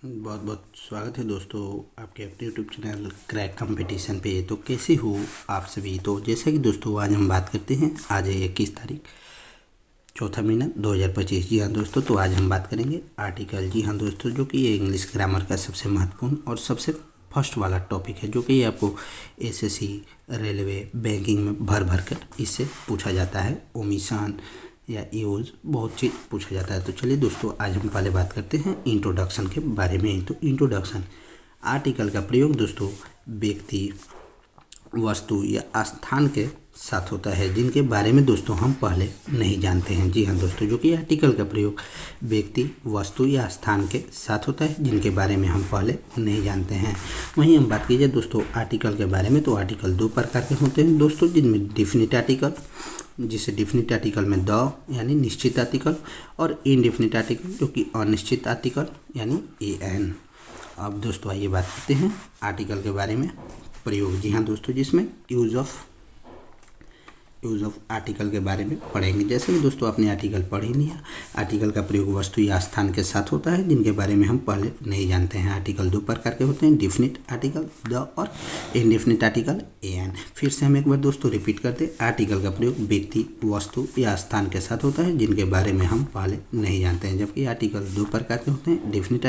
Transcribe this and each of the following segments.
बहुत बहुत स्वागत है दोस्तों आपके अपने यूट्यूब चैनल क्रैक कंपटीशन पे। तो कैसे हो आप सभी। तो जैसा कि दोस्तों आज हम बात करते हैं, आज है 21 तारीख चौथा महीना 2025। जी हाँ दोस्तों, तो आज हम बात करेंगे आर्टिकल। जी हाँ दोस्तों, जो कि ये इंग्लिश ग्रामर का सबसे महत्वपूर्ण और सबसे फर्स्ट वाला टॉपिक है, जो कि आपको एसएससी, रेलवे, बैंकिंग में भर भर कर इससे पूछा जाता है। ओमिशन या यूज बहुत चीज़ पूछा जाता है। तो चलिए दोस्तों, आज हम पहले बात करते हैं इंट्रोडक्शन के बारे में। तो इंट्रोडक्शन, आर्टिकल का प्रयोग दोस्तों व्यक्ति, वस्तु या स्थान के साथ होता है जिनके बारे में दोस्तों हम पहले नहीं जानते हैं। जी हाँ दोस्तों, जो कि आर्टिकल का प्रयोग व्यक्ति, वस्तु या स्थान के साथ होता है जिनके बारे में हम पहले नहीं जानते हैं। वहीं हम बात कीजिए दोस्तों आर्टिकल के बारे में, तो आर्टिकल दो प्रकार के होते हैं दोस्तों, जिनमें डिफिनिट आर्टिकल, जिसे डिफिनिट आर्टिकल में द यानी निश्चित आर्टिकल, और इनडिफिनिट आर्टिकल जो कि अनिश्चित आर्टिकल यानी ए एन। अब दोस्तों आइए बात करते हैं आर्टिकल के बारे में प्रयोग। जी हाँ दोस्तों, जिसमें यूज ऑफ आर्टिकल के बारे में पढ़ेंगे। जैसे कि दोस्तों आपने आर्टिकल पढ़ ही लिया, आर्टिकल का प्रयोग वस्तु या स्थान के साथ होता है जिनके बारे में हम पहले नहीं जानते हैं। आर्टिकल दो प्रकार के होते हैं, डिफिनिट आर्टिकल द और इनडिफिनिट आर्टिकल ए एन। फिर से हम एक बार दोस्तों रिपीट करते, आर्टिकल का प्रयोग व्यक्ति, वस्तु या स्थान के साथ होता है जिनके बारे में हम पहले नहीं जानते हैं। जबकि आर्टिकल दो प्रकार के होते हैं, डिफिनिट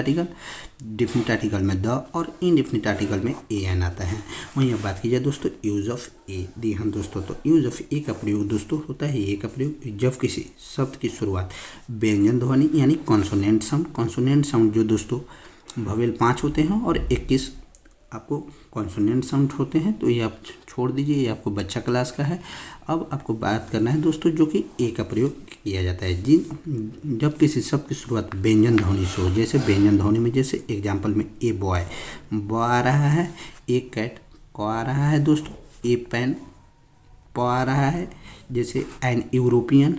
आर्टिकल में द और इनडिफिनिट आर्टिकल में ए एन आता है। वहीं अब बात कीजिए दोस्तों यूज ऑफ ए। दी हम दोस्तों, तो यूज ऑफ ए का प्रयोग दोस्तों होता है ए का प्रयोग जब किसी शब्द की शुरुआत व्यंजन ध्वनि यानी कॉन्सोनेंट साउंड जो दोस्तों भवेल 5 होते हैं और 21 आपको कॉन्सोनेंट साउंड होते हैं। तो ये आप छोड़ दीजिए, ये आपको बच्चा क्लास का है। अब आपको बात करना है दोस्तों जो कि ए का प्रयोग किया जाता है जब किसी शब्द की शुरुआत व्यंजन ध्वनि से हो। जैसे व्यंजन ध्वनि में, जैसे एग्जाम्पल में ए बॉय, ब आ रहा है, ए कैट क आ रहा है दोस्तों, ए पेन प आ रहा है। जैसे an European,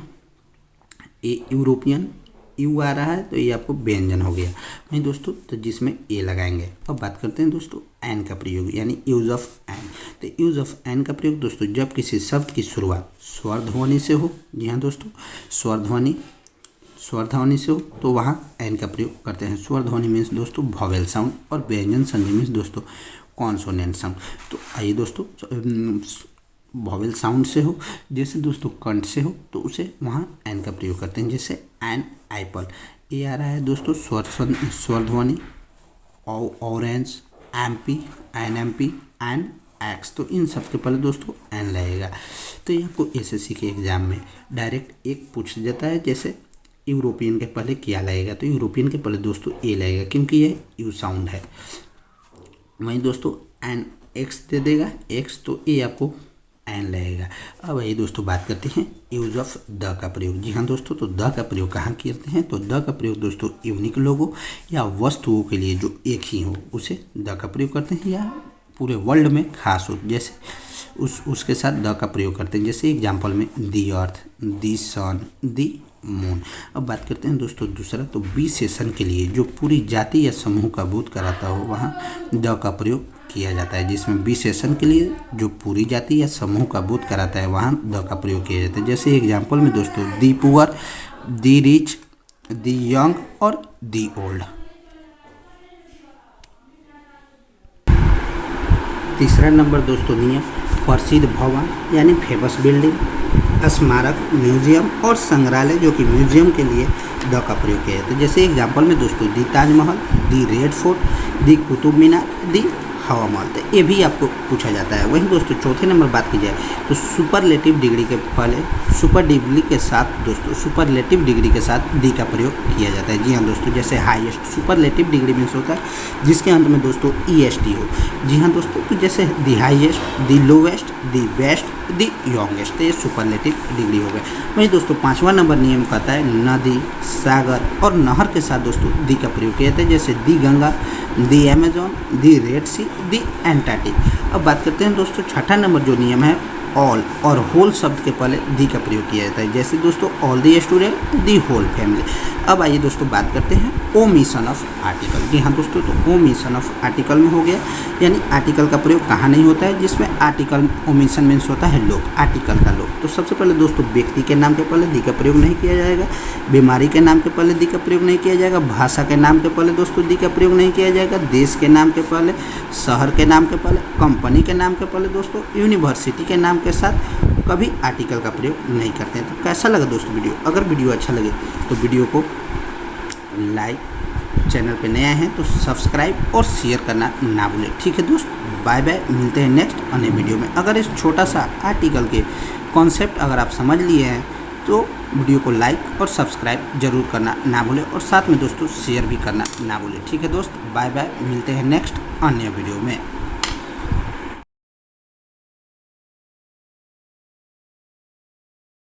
a European u आ रहा है, तो ये आपको व्यंजन हो गया। वहीं दोस्तों तो जिसमें ए लगाएंगे। अब बात करते हैं दोस्तों एन का प्रयोग यानी यूज ऑफ एन। तो यूज ऑफ एन का प्रयोग दोस्तों जब किसी शब्द की शुरुआत स्वर ध्वनि से हो। जी हाँ दोस्तों, स्वर ध्वनि से हो तो वहाँ एन का प्रयोग करते हैं। स्वर ध्वनि मीन्स दोस्तों वॉवेल साउंड, और व्यंजन संधि मीन्स दोस्तों कॉन्सोनेंट साउंड। तो आइए दोस्तों, वॉवेल साउंड से हो, जैसे दोस्तों कंठ से हो, तो उसे वहाँ एन का प्रयोग करते हैं। जैसे एन एप्पल, ये आ रहा है दोस्तों स्वर ध्वनि, orange, MP, N MP, N X. तो इन सब के पहले दोस्तों एन लगेगा। तो ये आपको एसएससी के एग्जाम में डायरेक्ट एक पूछ जाता है, जैसे यूरोपियन के पहले क्या लगेगा। तो यूरोपियन के पहले दोस्तों ए लगेगा क्योंकि ये यू साउंड है। वहीं दोस्तों एन एक्स दे देगा एक्स, तो ये आपको एन लगेगा। अब ये दोस्तों बात करते हैं यूज ऑफ द का प्रयोग। जी हाँ दोस्तों, तो द का प्रयोग कहाँ करते हैं। तो द का प्रयोग दोस्तों यूनिक लोगों या वस्तुओं के लिए जो एक ही हो उसे द का प्रयोग करते हैं, या पूरे वर्ल्ड में खास हो जैसे उसके साथ द का प्रयोग करते हैं। जैसे एग्जाम्पल में दी अर्थ, दी सन, दी मून। अब बात करते हैं दोस्तों दूसरा, तो विशेषण के लिए जो पूरी जाति या समूह का बोध कराता हो वहाँ द का प्रयोग किया जाता है। जिसमें विशेषण के लिए जो पूरी जाति या समूह का बोध कराता है वहाँ द का प्रयोग किया जाता है। जैसे एग्जाम्पल में दोस्तों the poor, the rich, the young और दी ओल्ड। तीसरा नंबर दोस्तों नियम, प्रसिद्ध भवन यानी फेमस बिल्डिंग, स्मारक, म्यूजियम और संग्रहालय जो कि म्यूजियम के लिए द का प्रयोग किया जाता है। जैसे एग्जाम्पल में दोस्तों दी ताजमहल, दी रेड फोर्ट, दी कुतुब मीनार, दी हवा महल। तो ये भी आपको पूछा जाता है। वहीं दोस्तों चौथे नंबर बात की जाए तो सुपरलेटिव डिग्री के पहले सुपरलेटिव डिग्री के साथ दी का प्रयोग किया जाता है। जी हाँ दोस्तों, जैसे हाईएस्ट, सुपरलेटिव डिग्री मीन्स होता है जिसके अंत में दोस्तों ईएसटी हो। जी हाँ दोस्तों, तो जैसे the highest, the lowest, the best, the youngest, तो ये सुपरलेटिव डिग्री हो गए। वहीं दोस्तों पाँचवा नंबर नियम कहता है नदी, सागर और नहर के साथ दोस्तों दी का प्रयोग किया जाता है। जैसे दी गंगा, दी अमेजोन, दी रेड सी, दी एंटार्क्टिक। अब बात करते हैं दोस्तों छठा नंबर जो नियम है, ऑल और होल शब्द के पहले दी का प्रयोग किया जाता है। जैसे दोस्तों all the student, the whole family. अब आइए दोस्तों बात करते हैं ओमिशन ऑफ आर्टिकल। जी हाँ दोस्तों, तो ओमिशन ऑफ आर्टिकल में हो गया, यानी आर्टिकल का प्रयोग कहाँ नहीं होता है, जिसमें आर्टिकल ओमिशन मीन्स होता है लोग, आर्टिकल का लोग। तो सबसे पहले दोस्तों व्यक्ति के नाम के पहले दी का प्रयोग नहीं किया जाएगा। बीमारी के नाम के पहले दी का प्रयोग नहीं किया जाएगा, भाषा के नाम के पहले दोस्तों दी का प्रयोग नहीं किया जाएगा, देश के नाम के पहले, शहर के नाम के पहले, कंपनी के नाम के पहले दोस्तों, यूनिवर्सिटी के नाम के साथ कभी आर्टिकल का प्रयोग नहीं करते हैं। तो कैसा लगा दोस्तों वीडियो? अगर वीडियो अच्छा लगे तो वीडियो को लाइक, चैनल पे नए हैं तो सब्सक्राइब और शेयर करना ना भूलें। ठीक है दोस्त, बाय बाय, मिलते हैं नेक्स्ट अन्य वीडियो में। अगर इस छोटा सा आर्टिकल के कॉन्सेप्ट अगर आप समझ लिए हैं तो वीडियो को लाइक और सब्सक्राइब जरूर करना ना भूलें और साथ में दोस्तों शेयर भी करना ना भूलें। ठीक है दोस्त, बाय बाय, मिलते हैं नेक्स्ट अन्य वीडियो में।